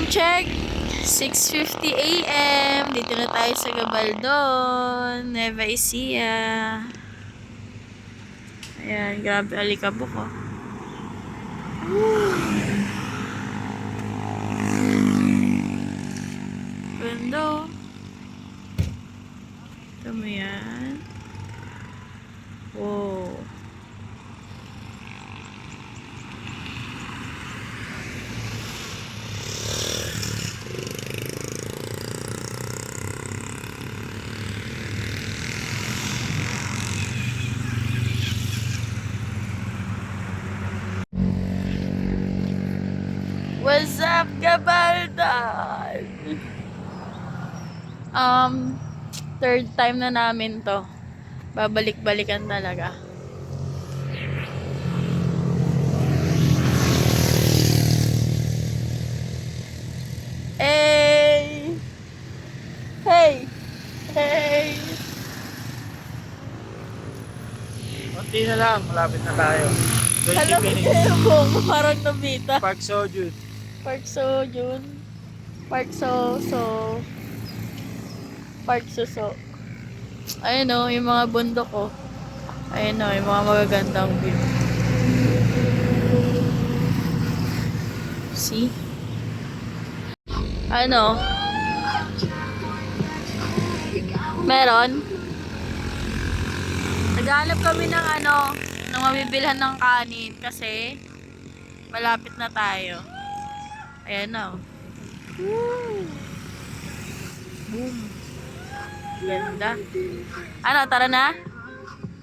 check. 6:50 AM. Dito na tayo sa Gabaldon, Nueva Ecija. Ayan, grabe alikabok oh. Ganda oh. Ito mo yan. Wow. What's up, Gabaldon? Third time na namin to. Babalik-balikan talaga. Hey! Hey! Hey! Konti na lang, malapit na tayo. 20 Alam minutes. mo, parang nabita. Park Sojun. Park Sojun. Park So. Park Suso. Ayun o, yung mga bundok ko. Ayun o, yung mga magagandang view. See? Ano? Meron? Naghanap kami ng ng mabibilhan ng kanin kasi malapit na tayo. Ayan o. Boom. Ganda. Ano, tara na?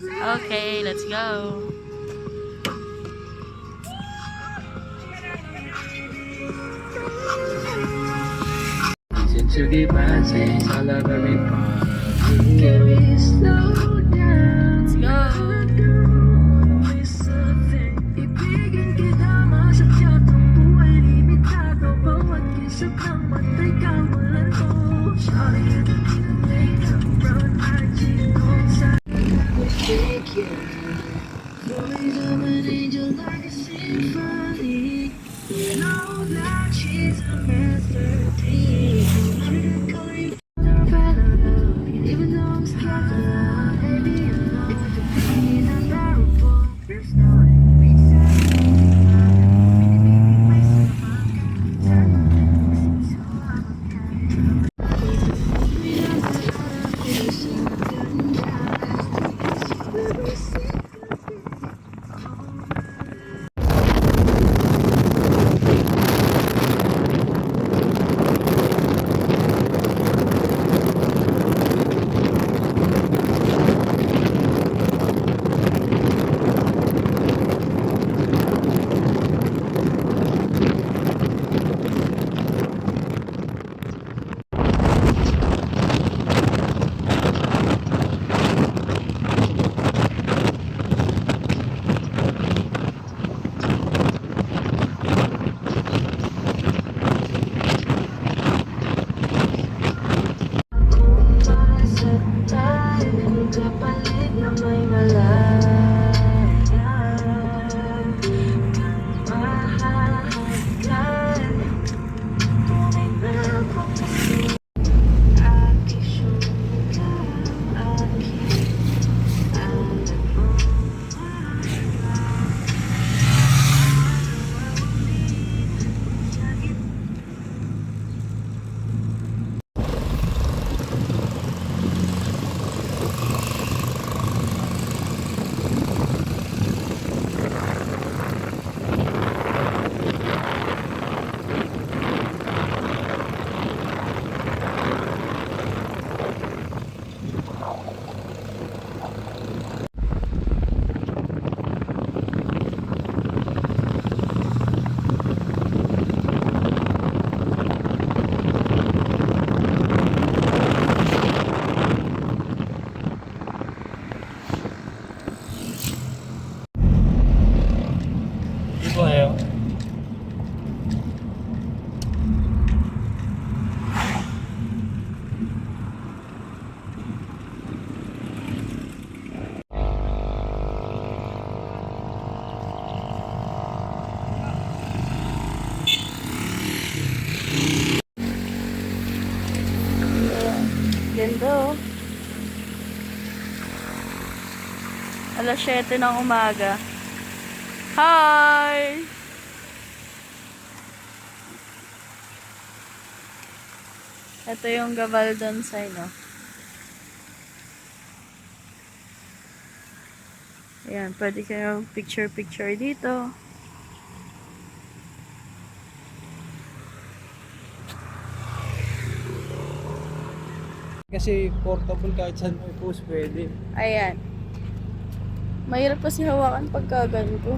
Okay, let's go. Since you keep passing, I love every part. Can we slow down? Let's go. Ibigin kita, masadya itong buhay limitado. Bawat kisap ng matay kawalan ko. Sorry, I don't need to make up run. I cheat on side. Take you. Voice of an angel like a symphony. You know that she's a masterpiece. Even though I'm struggling, Alas 7 ng umaga. Hi! Ito yung Gabaldon sign, no? Ayan, pwede kayo picture-picture dito. Kasi portable kahit saan mo i-post pwede. Ayan. Mahirap kasi hawakan pagka ganito.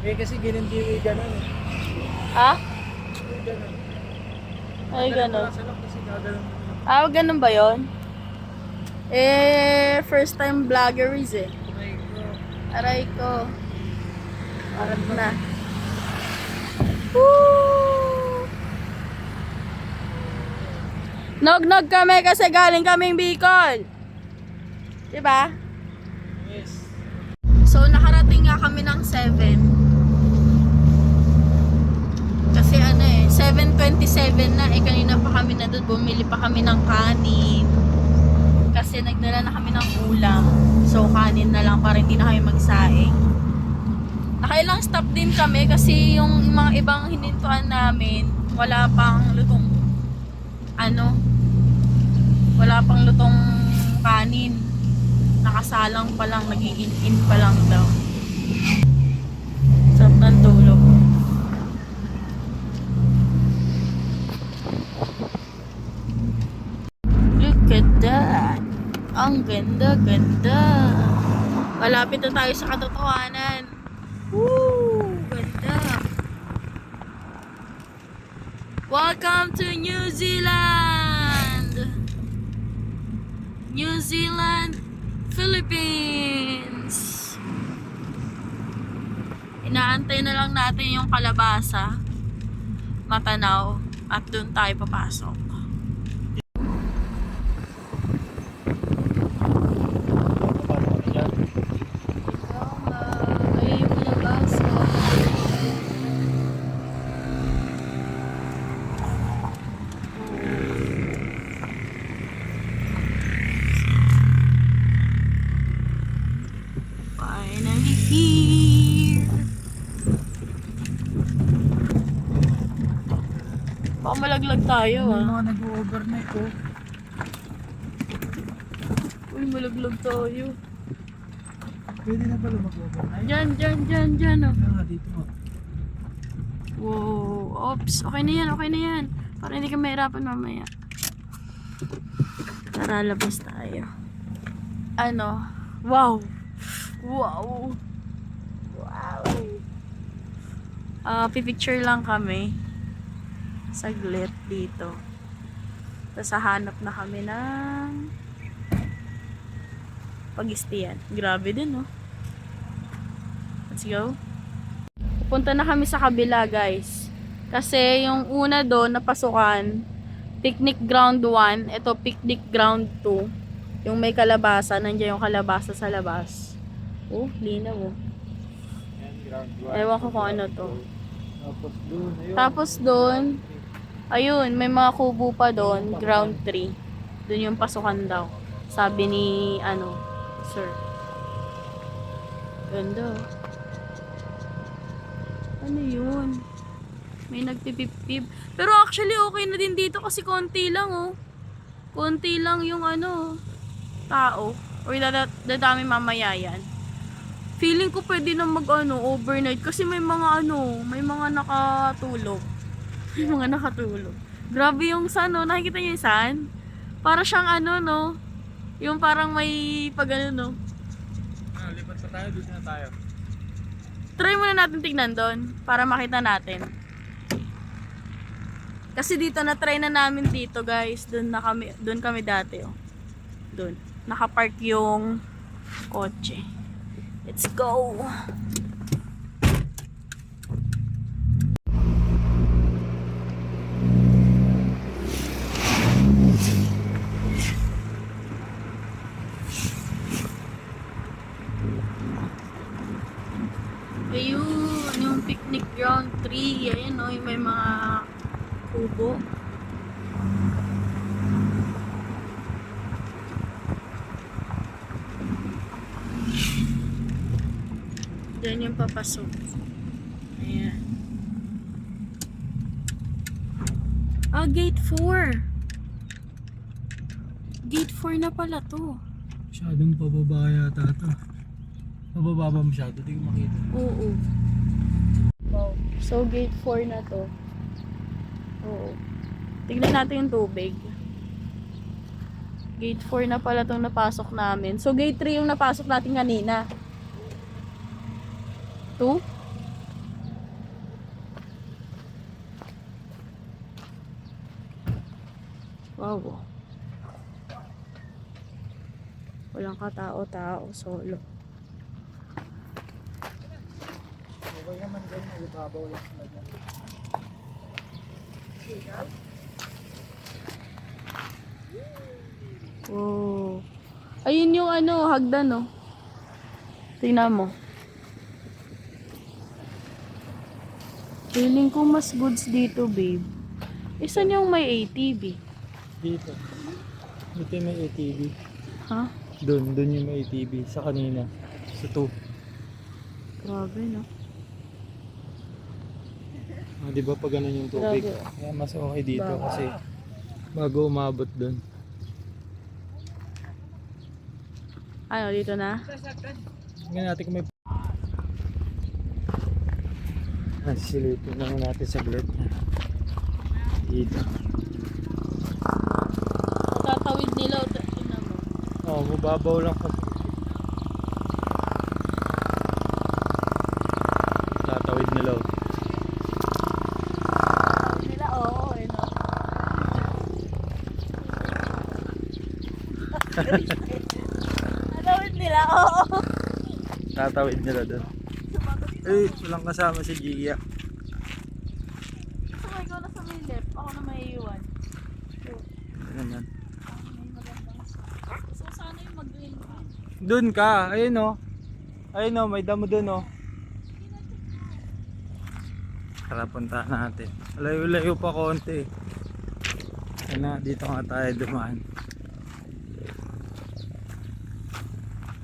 Eh kasi ganun di ganun eh. Ha? Ganun. Ay, ganun. Nasa lang kasi gaganon. Ah, ganun ba yon? Eh, first time vloggeries eh. Ay, ko. Aray ko. Arat na. Woo! Nog-nog kami kasi galing kaming Bicol. Diba? Yes. So, nakarating nga kami ng 7. Kasi ano eh, 7:27 na. Eh, kanina pa kami na doon. Bumili pa kami ng kanin. Kasi nagdala na kami ng ulam. So, kanin na lang para hindi na kami magsaing. Nakailang stop din kami kasi yung mga ibang hinintuan namin, wala pang lutong wala pang lutong kanin. Nakasalang pa lang, nag-i-in pa lang daw. Sarap ng tulog. Look at that. Ang ganda-ganda. Malapit na tayo sa katotohanan. Woo! Ganda. Welcome to New Zealand! New Zealand, Philippines! Inaantay na lang natin yung kalabasa, matanaw, at doon tayo papasok. Papasok na dyan. Ay, yung kalabasa. Finally here. Baka malaglag tayo Yung ah. mga nag-overnight ko. Uy, malaglag tayo. Pwede na pala mag-overnight. Dyan oh. Ano nga dito mo? Wow. Oops. Okay na yan. Para hindi ka mahirapan mamaya. Tara, labas tayo. Ano? Wow. Pipicture lang kami. Saglit dito. Tapos hahanap na kami ng pag-istiyan. Grabe din, no? Let's go. Pupunta na kami sa kabila, guys. Kasi yung una doon na pasukan, picnic ground 1, ito picnic ground 2. Yung may kalabasa, nandiyan yung kalabasa sa labas. Oh, linaw oh. Yan, ground 1. Ewan ko kung ano to. Tapos doon, ayun. Tapos doon, ayun, may mga kubo pa doon, ground 3. Doon yung pasukan daw. Sabi ni, sir. Ganda. Ano yun? May nagpipip-pip. Pero actually, okay na din dito kasi konti lang, oh. Konti lang yung tao. Or dadami mamaya yan. Feeling ko pwede na overnight kasi may mga nakatulog. May mga nakatulog. Grabe yung sun, no? Nakikita niyo yung sun? Para siyang no? Yung parang may no? Lipat pa tayo, dito na tayo. Try muna natin tignan doon para makita natin. Kasi dito na try na namin dito, guys. Doon kami dati, oh. Doon. Nakapark yung kotse. Let's go. Ayun, yung picnic ground 3. Ayan, oh, yung may mga kubo. Diyan yung papasok. Ayan. Ah, gate 4. Gate 4 na pala to. Masyadong pababa yata ito. Pababa ba masyado? Hindi ko makita. Oo. Wow. So, gate 4 na to. Oo. Tignan natin yung tubig. Gate 4 na pala itong napasok namin. So, gate 3 yung napasok natin kanina. 2? Wow. Walang katao-tao. Solo. Okay naman dyan. Nagbabaw lang sila dyan. Wow. Ayun yung ano, hagdan, no? Tingnan mo. Feeling ko mas goods dito, babe. Isan yung may ATV? Dito. Dito yung may ATV. Ha? Doon yung may ATV. Sa kanina. Sa 2. Grabe, no? Ah, di ba pag ganun yung tubig? Grabe. Kaya mas okay dito Bago. kasi bago umabot doon. Ano, dito na? Tingnan natin kung may silipin lang natin sa glit niya. Dito. Tatawid nila. Tingnan mo. Oh, mababaw lang kasi. Tatawid nila. Oh. Tatawid nila, oo. Eh, no? Tatawid nila, oo. Tatawid nila doon. Eh, walang kasama si Gia. So, ikaw na sa may left. Ako na may iwan. Naman. May magandang spot. So, sana yung mag-green ka. Doon ka, ayun oh. Ayun oh, may damo doon oh. Tara, punta natin. Layo-layo pa konti. Ayun na, dito nga tayo dumaan.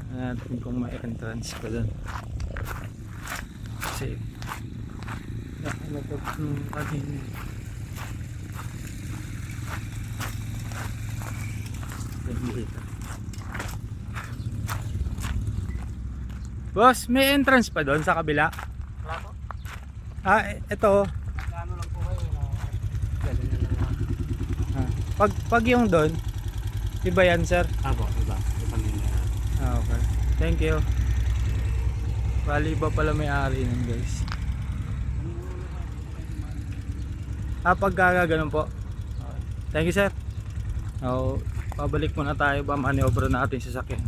Tignan natin kung may entrance pa doon. Kasi nakalapag nung kanina. Dito. Boss, may entrance pa doon sa kabila? Wala po. Ah, ito. Ano lang po kayo na ganun na lang. Ah, pag yung doon, iba yan, sir? Apo, iba. Iba nila. Ah, okay. Thank you. Bali ba pala may-ari nun, guys? Ah, pagka ganun po. Thank you, sir. Oh, pabalik muna tayo ba maniobra natin sa sasakyan.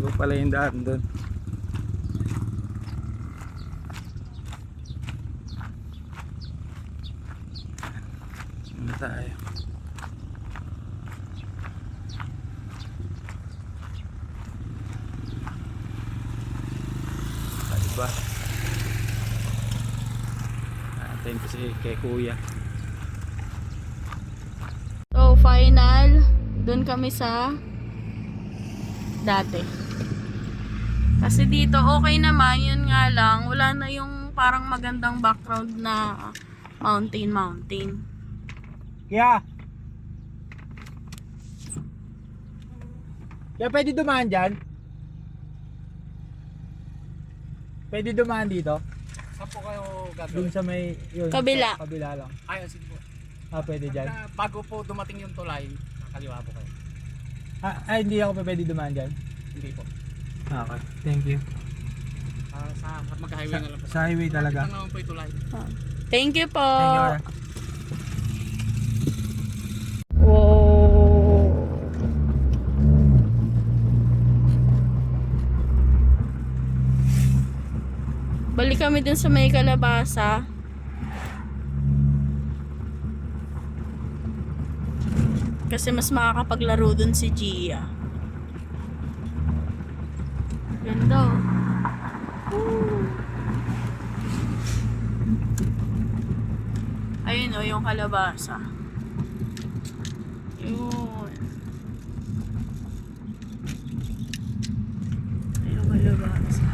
Iba pala yung daan doon. Ano tayo? Diba? Thank you si kay kuya. So, final. Doon kami sa dati. Kasi dito, okay naman. Yun nga lang. Wala na yung parang magandang background na mountain. Kaya pwede dumaan dyan? Pwede dumaan dito? Saan po kayo Dun gagawin? sa may yun, Kabila. sa kabila lang. Ay, sige po. Ah, pwede dyan. Bago po dumating yung tulay, kakaliwa po kayo. Ah, hindi ako pwede dumaan dyan. Hindi po. Okay, thank you. Sa mag-highway na lang po. Sa highway talaga. Malapit lang naman po yung tulay. Thank you po. Thank you. Wow. Balik kami dun sa may kalabasa. Kasi mas makakapaglaro dun si Gia. Ganda oh. Woo. Ayun oh, yung kalabasa. Yun. Ayun, kalabasa.